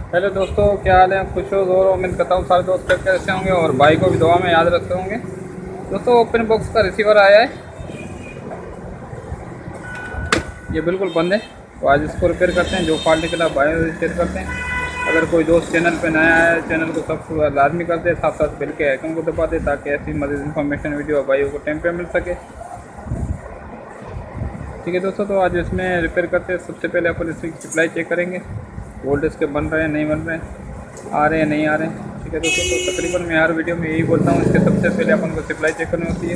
Hello दोस्तों, क्या हाल है? खुश हो और उम्मीद करता हूँ सारे दोस्त कैसे होंगे और भाई को भी दुआ में याद रखते होंगे। दोस्तों, ओपन बॉक्स का रिसीवर आया है, ये बिल्कुल बंद है। तो आज इसको रिपेयर करते हैं। जो फॉल्ट निकला भाई रिपेयर करते हैं। अगर कोई दोस्त चैनल पे नया है, चैनल को सब्सक्राइब लाजमी कर दे, साथ साथ बिल के आइकन को दबा दे ताकि ऐसी मदद इन्फॉर्मेशन वीडियो भाइयों को टाइम पे मिल सके। ठीक है दोस्तों, तो आज इसमें रिपेयर करते हैं। सबसे पहले अपन इसकी सप्लाई चेक करेंगे, वोल्टेज के बन रहे हैं नहीं बन रहे हैं, आ रहे हैं नहीं आ रहे हैं। ठीक है दोस्तों, तो तकरीबन मैं हर वीडियो में यही बोलता हूँ, इसके सबसे पहले अपन को सप्लाई चेक करनी होती है।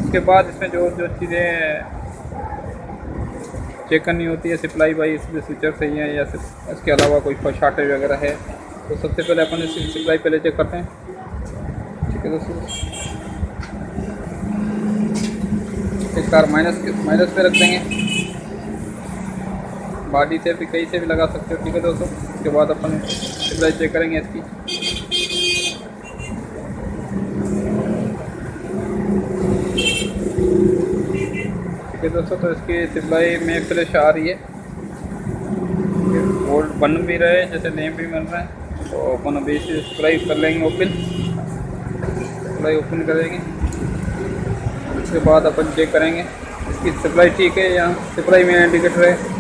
उसके बाद इसमें जो जो चीज़ें चेक करनी होती है, सप्लाई भाई इसमें स्विचर सही है या इसके अलावा कोई शॉर्टेज वगैरह है, तो सबसे पहले अपन इसकी सप्लाई पहले चेक करते हैं। ठीक है दोस्तों, एक तार माइनस पे रख देंगे, बॉडी से भी कहीं से भी लगा सकते हो। ठीक है दोस्तों, उसके बाद अपन सप्लाई चेक करेंगे इसकी। ठीक है दोस्तों, तो इसकी सप्लाई में फ्लैश आ रही है, वोल्ट बन भी रहे हैं जैसे नेम भी बन रहा है। तो अपन अभी इसे सप्लाई कर लेंगे, सप्लाई ओपन करेंगे। उसके बाद अपन चेक करेंगे इसकी सप्लाई ठीक है या सप्लाई में इंडिकेटर है।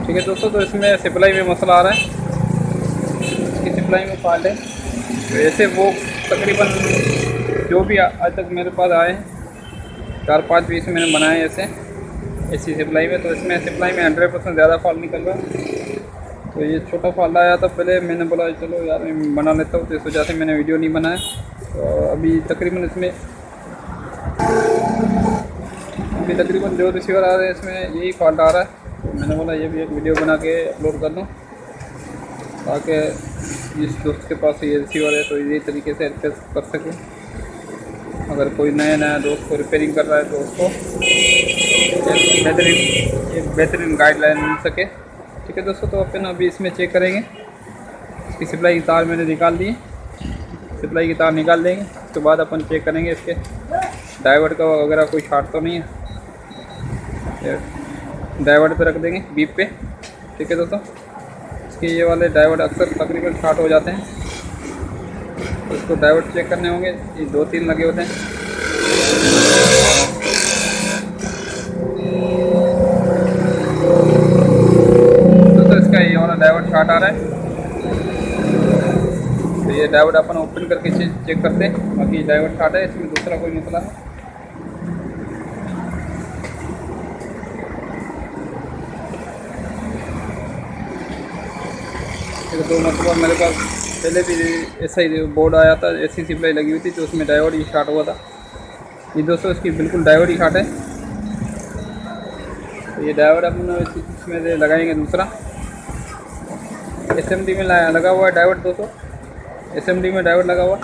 ठीक है दोस्तों, तो इसमें सप्लाई में मसला आ रहा है, इसकी सप्लाई में फॉल्ट है। तो ऐसे वो तकरीबन जो भी आज तक मेरे पास आए हैं 4-5 पीस मैंने बनाए ऐसी सप्लाई में। तो इसमें सप्लाई में 100% ज़्यादा फॉल्ट निकल रहा है। तो ये छोटा फॉल्ट आया था, पहले मैंने बोला चलो यार मैं बना लेता हूँ, तो इस वजह से मैंने वीडियो नहीं बनाया। तो अभी तकरीबन जो रिसीवर आ रहे हैं इसमें यही फॉल्ट आ रहा है। तो मैंने बोला ये भी एक वीडियो बना के अपलोड कर दूँ ताकि जिस दोस्त के पास ये रिसीवर है तो इसी तरीके से रिपेयर कर सके। अगर कोई नया दोस्त को रिपेयरिंग कर रहा है तो उसको एक बेहतरीन गाइडलाइन मिल सके। ठीक है दोस्तों, तो अपन अभी इसमें चेक करेंगे। इसकी सप्लाई की तार मैंने निकाल दी है, सप्लाई की तार निकाल देंगे। उसके बाद अपन चेक करेंगे इसके डाइवर्ट का वगैरह कोई शॉर्ट तो नहीं है, डाइवर्ट पे रख देंगे बीप पे। ठीक है दोस्तों, इसके ये वाले डाइवर्ट अक्सर तकरीबन शॉर्ट हो जाते हैं, तो इसको डाइवर्ट चेक करने होंगे। ये 2-3 लगे होते हैं। दोस्तों, इसका ये वाला डाइवर्ट शॉर्ट आ रहा है, तो ये डाइवर्ट अपन ओपन करके चेक करते हैं। बाकी डाइवर्ट शॉर्ट है, इसमें दूसरा कोई मसला है। तो मतलब मेरे पास पहले भी ऐसा ही बोर्ड आया था, ऐसी सप्लाई लगी हुई थी, तो उसमें डायोड ही शॉर्ट हुआ था। ये दोस्तों इसकी बिल्कुल डायोड ही शॉर्ट है। तो ये डायोड अपन इसमें से लगाएंगे। दूसरा एसएमडी में लगा हुआ है डायोड दोस्तों, एसएमडी में डायोड लगा हुआ।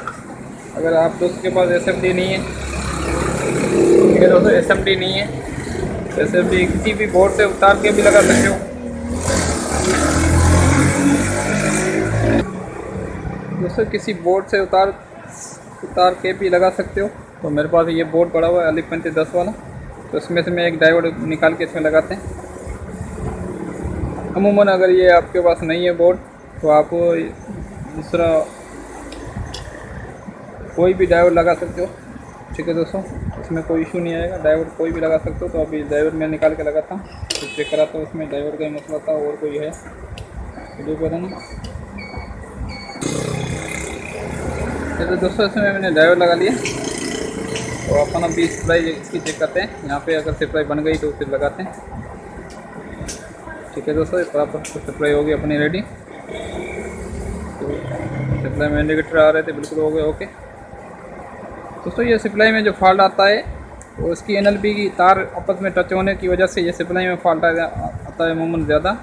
अगर आप दोस्त के पास एसएमडी नहीं है, ठीक है दोस्तों, एसएमडी नहीं है तो एसएमडी किसी भी बोर्ड से उतार के भी लगा सकते हो। दोस्तों, किसी बोर्ड से उतार के भी लगा सकते हो। तो मेरे पास ये बोर्ड पड़ा हुआ है अली 3510 वाला, तो इसमें से मैं एक डायोड निकाल के इसमें लगाते हैं। अमूमन अगर ये आपके पास नहीं है बोर्ड, तो आप दूसरा कोई भी डायोड लगा सकते हो। ठीक है दोस्तों, इसमें कोई इशू नहीं आएगा, डायोड कोई भी लगा सकते हो। तो अभी डायोड मैं निकाल के लगाता हूँ, तो चेक कराता हूँ इसमें डायोड का ही मसला था और कोई है वीडियो को देना। तो दोस्तों, इसमें मैंने डायोड लगा लिया। तो अपन अभी सप्लाई इसकी चेक करते हैं। यहाँ पे अगर सप्लाई बन गई तो फिर लगाते हैं। ठीक है दोस्तों, प्रॉपर सप्लाई होगी अपनी रेडी। तो सप्लाई में इंडिकेटर आ रहे थे, बिल्कुल हो गए ओके। दोस्तों, ये सप्लाई में जो फॉल्ट आता है वो इसकी एनएलपी की तार आपस में टच होने की वजह से ये सप्लाई में फॉल्ट आता है अमूमन ज़्यादा।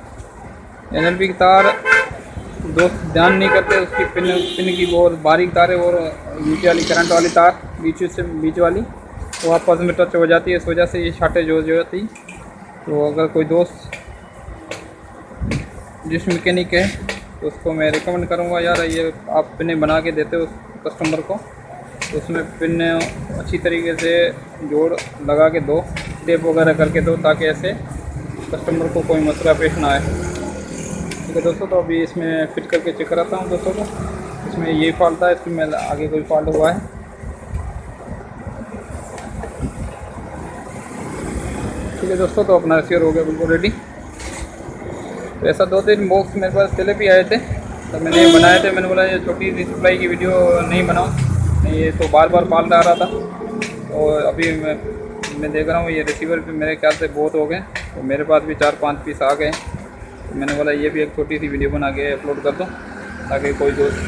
एनएलपी की तार दोस्त ध्यान नहीं करते, उसकी पिन की वो बारीक तार है और नीचे वाली करंट वाली तार बीच वाली वो आपस में टच हो जाती है, इस वजह से ये शॉर्टेज हो जाती। तो अगर कोई दोस्त जिस मैकेनिक है तो उसको मैं रिकमेंड करूँगा, यार ये आप पिन बना के देते हो कस्टमर को, तो उसमें पिन अच्छी तरीके से जोड़ लगा के दो। टेप वगैरह करके दो, ताकि ऐसे कस्टमर को कोई मसला पेश ना आए। ठीक है दोस्तों, तो अभी इसमें फिट करके चेक कराता हूँ दोस्तों को। इसमें यही फॉल्ट था, इसमें आगे कोई फॉल्ट हुआ है। ठीक है दोस्तों, तो अपना रिसीवर हो गया बिल्कुल रेडी। तो ऐसा 2-3 बॉक्स मेरे पास पहले भी आए थे, तो मैंने बनाए थे। मैंने बोला ये छोटी सी सप्लाई की वीडियो नहीं बनाऊँ, नहीं ये तो बार बार फॉल्ट आ रहा था। और अभी मैं देख रहा हूँ ये रिसीवर भी मेरे ख्याल से बहुत हो गए, तो मेरे पास भी 4-5 पीस आ गए। तो मैंने बोला ये भी एक छोटी सी वीडियो बना के अपलोड कर दूँ, ताकि कोई दोस्त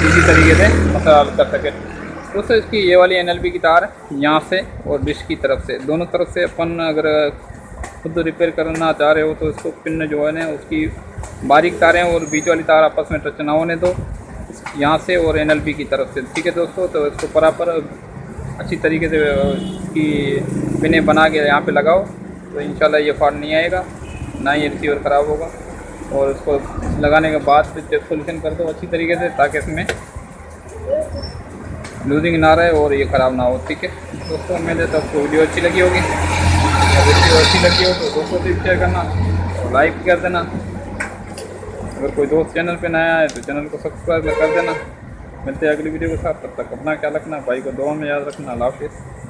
इसी तरीके से मसला हल कर सके। दोस्तों इसकी ये वाली NLP की तार यहाँ से और डिश की तरफ से, दोनों तरफ से अपन अगर खुद रिपेयर करना चाह रहे हो तो इसको पिन जो है ना उसकी बारीक तारें और बीच वाली तार आपस में टच ना होने दो, यहाँ से और NLP की तरफ से। ठीक है दोस्तों, तो इसको बराबर अच्छी तरीके से इसकी पिनें बना के यहाँ पे लगाओ, तो इंशाल्लाह ये फॉल्ट नहीं आएगा, ना ये रिसीवर ख़राब होगा। और इसको लगाने के बाद फिर टेप सोल्यूशन कर दो अच्छी तरीके से, ताकि इसमें लूजिंग ना रहे और ये ख़राब ना हो। ठीक है दोस्तों, मेरे तो आपको वीडियो अच्छी लगी होगी, अगर वीडियो अच्छी लगी हो तो दोस्तों से शेयर करना और लाइक कर देना। अगर कोई दोस्त चैनल पे नया है तो चैनल को सब्सक्राइब कर देना। मिलते हैं अगली वीडियो के साथ, तब तक अपना ख्याल रखना, भाई को दुआ में याद रखना। अल्लाह हाफ़िज़।